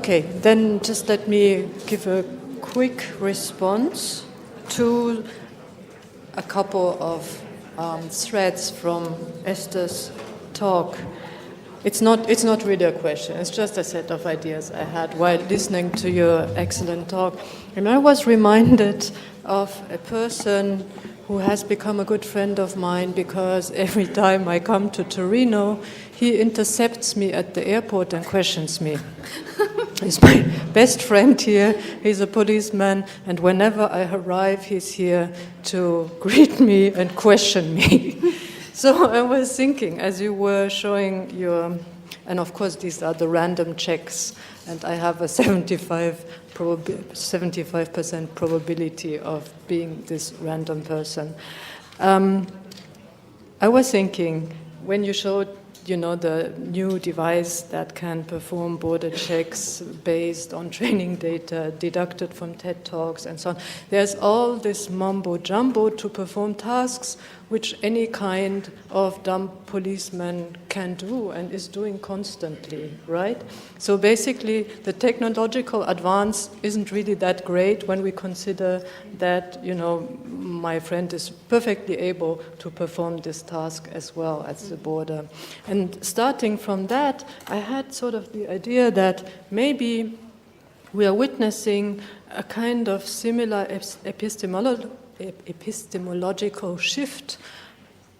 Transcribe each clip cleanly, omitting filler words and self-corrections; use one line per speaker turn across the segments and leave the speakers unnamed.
Okay, then just let me give a quick response to a couple of threads from Esther's talk. It's not really a question, it's just a set of ideas I had while listening to your excellent talk. And I was reminded of a person who has become a good friend of mine because every time I come to Torino, he intercepts me at the airport and questions me. He's my best friend here, he's a policeman, and whenever I arrive, he's here to greet me and question me. So I was thinking, as you were showing your, and of course these are the random checks, and I have a 75% probability of being this random person. I was thinking, when you showed, the new device that can perform border checks based on training data deducted from TED Talks and so on, there's all this mumbo-jumbo to perform tasks which any kind of dumb policeman can do and is doing constantly, right? So basically, the technological advance isn't really that great when we consider that, my friend is perfectly able to perform this task as well at the border. And starting from that, I had sort of the idea that maybe we are witnessing a kind of similar epistemological shift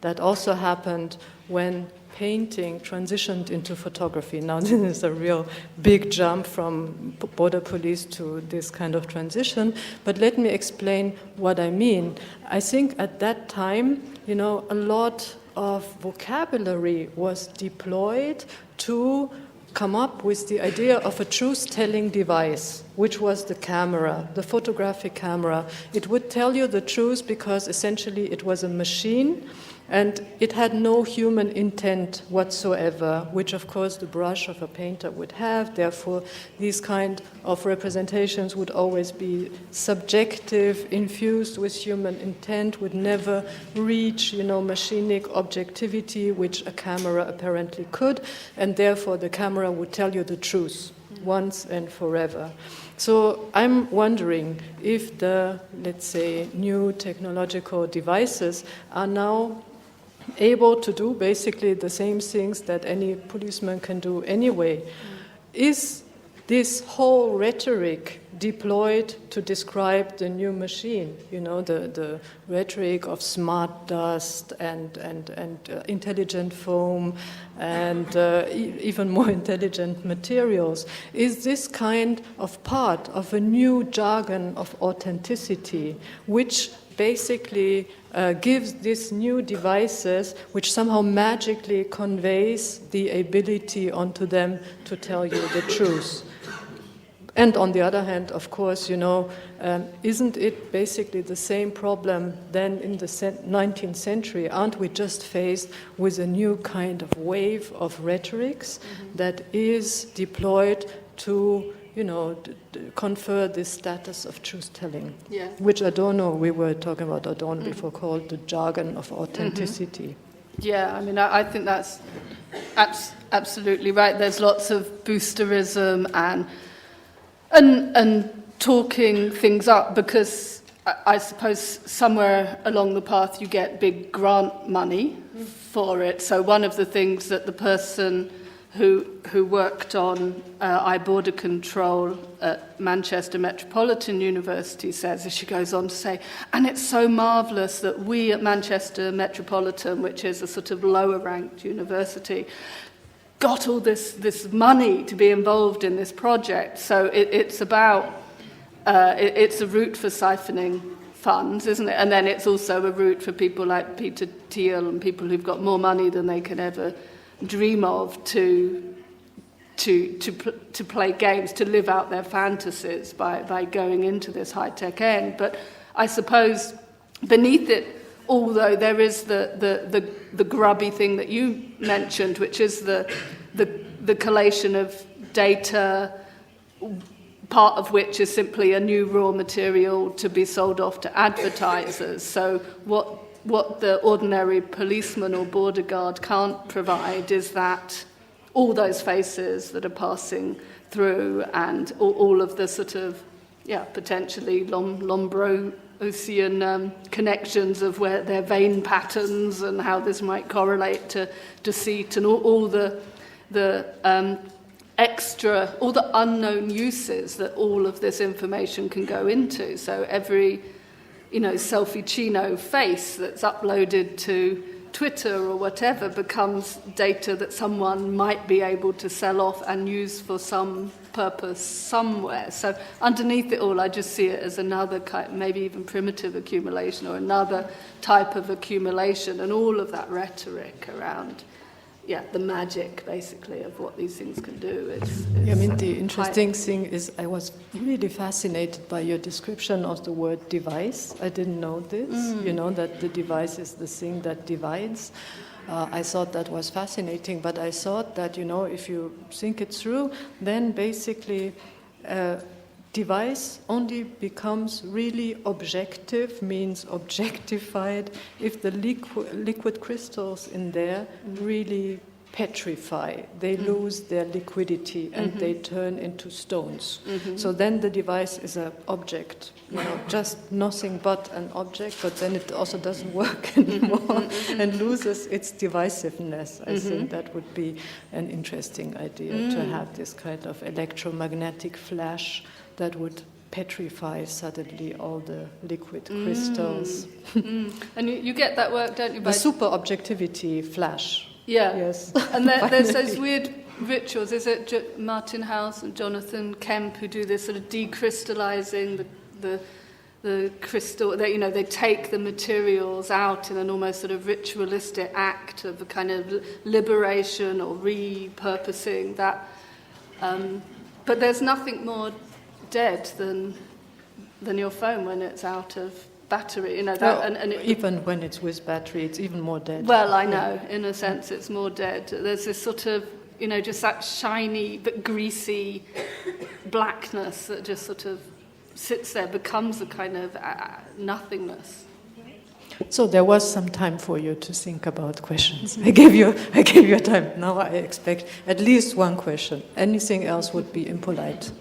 that also happened when painting transitioned into photography. Now, this is a real big jump from border police to this kind of transition, but let me explain what I mean. I think at that time, a lot of vocabulary was deployed to come up with the idea of a truth-telling device, which was the camera, the photographic camera. It would tell you the truth because essentially it was a machine and it had no human intent whatsoever, which of course the brush of a painter would have. Therefore, these kind of representations would always be subjective, infused with human intent, would never reach, machinic objectivity, which a camera apparently could, and therefore the camera would tell you the truth once and forever. So I'm wondering if the, let's say, new technological devices are now able to do basically the same things that any policeman can do anyway. Is this whole rhetoric deployed to describe the new machine? The rhetoric of smart dust and intelligent foam and even more intelligent materials. Is this kind of part of a new jargon of authenticity, which basically gives these new devices, which somehow magically conveys the ability onto them to tell you the truth? And on the other hand, of course, isn't it basically the same problem then in the 19th century? Aren't we just faced with a new kind of wave of rhetorics that is deployed to confer this status of truth-telling, which Adorno, we were talking about Adorno before, called the jargon of authenticity.
Yeah, I think that's absolutely right. There's lots of boosterism and talking things up because I suppose somewhere along the path you get big grant money for it. So one of the things that the person who worked on border control at Manchester Metropolitan University says, as she goes on to say, and it's so marvellous that we at Manchester Metropolitan, which is a sort of lower ranked university, got all this money to be involved in this project. So it's about, it's a route for siphoning funds, isn't it? And then it's also a route for people like Peter Thiel and people who've got more money than they can ever dream of to play games, to live out their fantasies by going into this high-tech end. But I suppose beneath it, although there is the grubby thing that you mentioned, which is the collation of data, part of which is simply a new raw material to be sold off to advertisers. So what the ordinary policeman or border guard can't provide is that all those faces that are passing through, and all of the sort of, potentially Lombrosian connections of where their vein patterns and how this might correlate to deceit, and all the extra, all the unknown uses that all of this information can go into. So every, selfie-chino face that's uploaded to Twitter or whatever becomes data that someone might be able to sell off and use for some purpose somewhere. So underneath it all, I just see it as another kind, maybe even primitive accumulation, or another type of accumulation, and all of that rhetoric around, the magic, basically, of what these things can do.
The interesting thing is I was really fascinated by your description of the word device. I didn't know this, that the device is the thing that divides. I thought that was fascinating, but I thought that, if you think it through, then basically device only becomes really objective, means objectified, if the liquid crystals in there really petrify. They lose their liquidity and they turn into stones. So then the device is an object, just nothing but an object, but then it also doesn't work anymore and loses its divisiveness. I think that would be an interesting idea, to have this kind of electromagnetic flash that would petrify suddenly all the liquid crystals.
And you get that work, don't you?
The super objectivity flash.
Yeah.
Yes.
And there's those weird rituals. Is it Martin House and Jonathan Kemp who do this sort of decrystallizing the crystal? They take the materials out in an almost sort of ritualistic act of a kind of liberation or repurposing that. But there's nothing more dead than your phone when it's out of battery,
even when it's with battery, it's even more dead.
Well, I know, in a sense, it's more dead. There's this sort of, just that shiny but greasy blackness that just sort of sits there, becomes a kind of nothingness.
So there was some time for you to think about questions. I gave you time. Now I expect at least one question. Anything else would be impolite.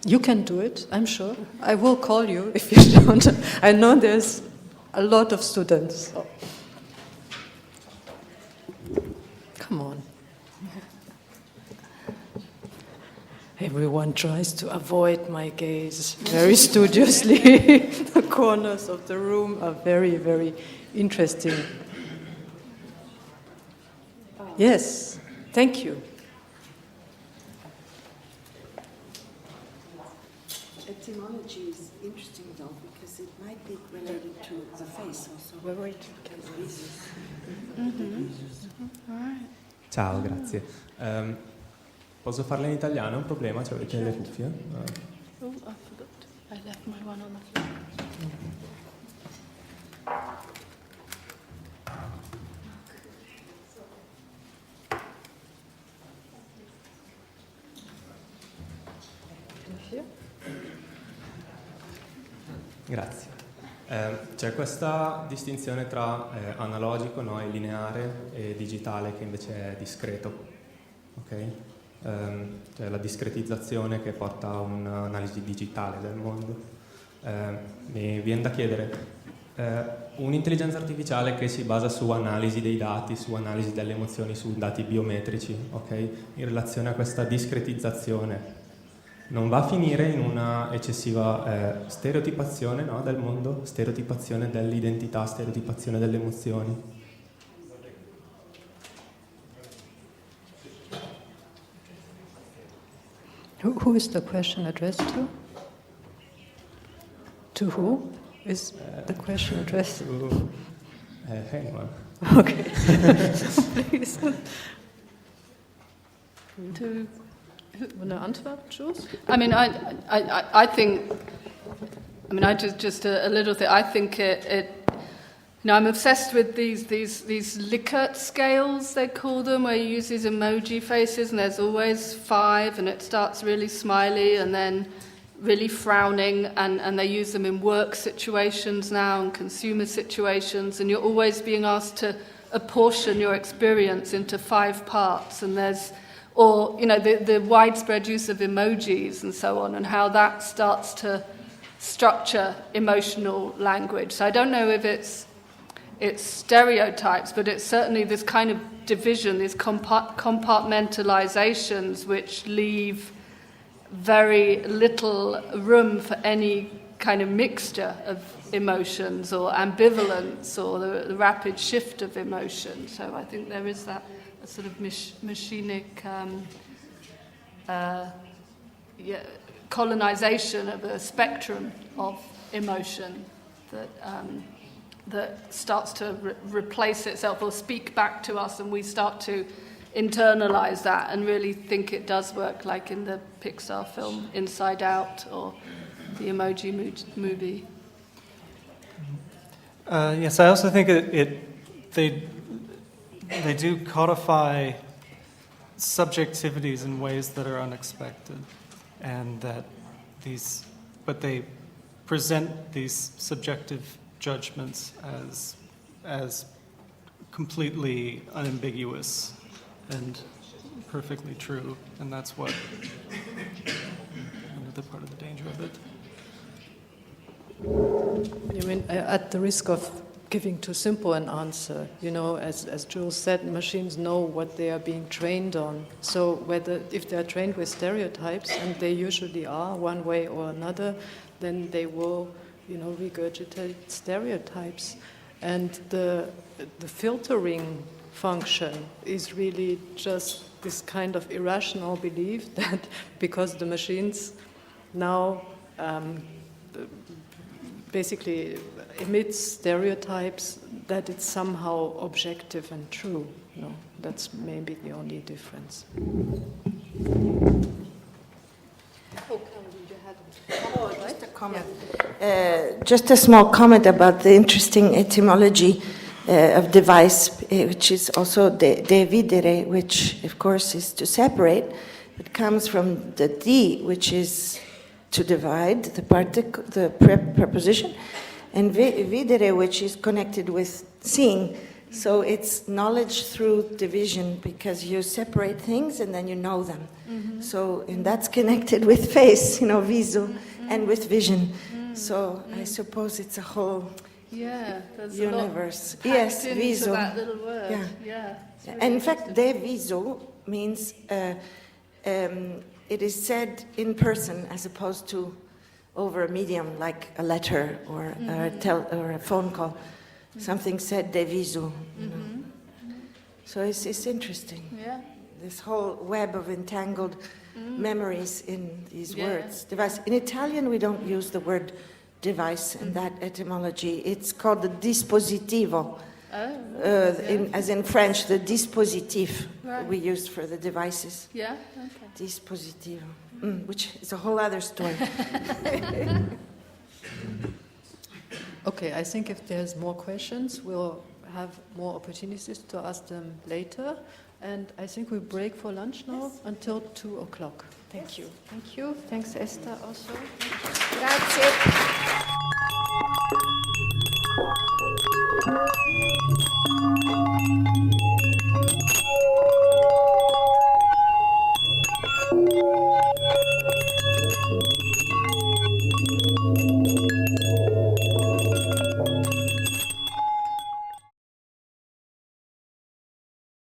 You can do it, I'm sure. I will call you if you don't. I know there's a lot of students. So. Come on. Everyone tries to avoid my gaze very studiously. The corners of the room are very, very interesting. Yes, thank you.
Etymology is interesting though, because it might be related to the face also.
Wait.
Ciao, grazie. Posso farla in italiano? È un problema? Cioè, avete le cuffie?
Oh, I forgot. I left my one on the floor.
Grazie. C'è questa distinzione tra analogico, no, e lineare, e digitale che invece è discreto, ok? Cioè la discretizzazione che porta a un'analisi digitale del mondo. Mi viene da chiedere, un'intelligenza artificiale che si basa su analisi dei dati, su analisi delle emozioni, su dati biometrici, ok? In relazione a questa discretizzazione, non va a finire in una eccessiva stereotipazione, no, del mondo, stereotipazione dell'identità, stereotipazione delle emozioni.
Who is the question addressed to? To who is the question addressed?
To anyone.
Okay. Please.
To
Eine Antwort, Jules?
I mean, I think. I mean, just a little thing. I think it. I'm obsessed with these Likert scales, they call them, where you use these emoji faces, and there's always 5, and it starts really smiley, and then really frowning, and they use them in work situations now and consumer situations, and you're always being asked to apportion your experience into 5 parts, and or the widespread use of emojis and so on, and how that starts to structure emotional language. So I don't know if it's stereotypes, but it's certainly this kind of division, these compartmentalizations, which leave very little room for any kind of mixture of emotions or ambivalence or the rapid shift of emotion. So I think there is that sort of machinic colonization of a spectrum of emotion that starts to replace itself or speak back to us, and we start to internalize that and really think it does work, like in the Pixar film Inside Out or the Emoji Movie.
Yes, I also think they do codify subjectivities in ways that are unexpected, and but they present these subjective judgments as completely unambiguous and perfectly true, and that's what another part of the danger of it.
You mean, at the risk of giving too simple an answer, as Jules said, machines know what they are being trained on. So if they are trained with stereotypes, and they usually are one way or another, then they will, regurgitate stereotypes. And the filtering function is really just this kind of irrational belief that because the machines now basically emits stereotypes, that it's somehow objective and true. That's maybe the only difference.
Just a comment. Just a small comment about the interesting etymology of device, which is also dividere, which of course is to separate. It comes from the di, which is to divide, the preposition, and videre, which is connected with seeing. So it's knowledge through division, because you separate things and then you know them. Mm-hmm. So, and that's connected with face, viso, and with vision. So I suppose it's a whole universe. Yes, viso.
That little word.
Yeah. And in fact, de viso means it is said in person as opposed to over a medium like a letter or a phone call. Something said de viso. So it's interesting.
Yeah.
This whole web of entangled memories in these words. Device. In Italian, we don't use the word device in that etymology. It's called the dispositivo. As in French, the dispositif we use for the devices.
Yeah, okay.
Dispositivo, which is a whole other story.
Okay, I think if there's more questions, we'll have more opportunities to ask them later. And I think we break for lunch now until 2:00. Thank you. Thank you. Thanks, Esther, also.
Grazie.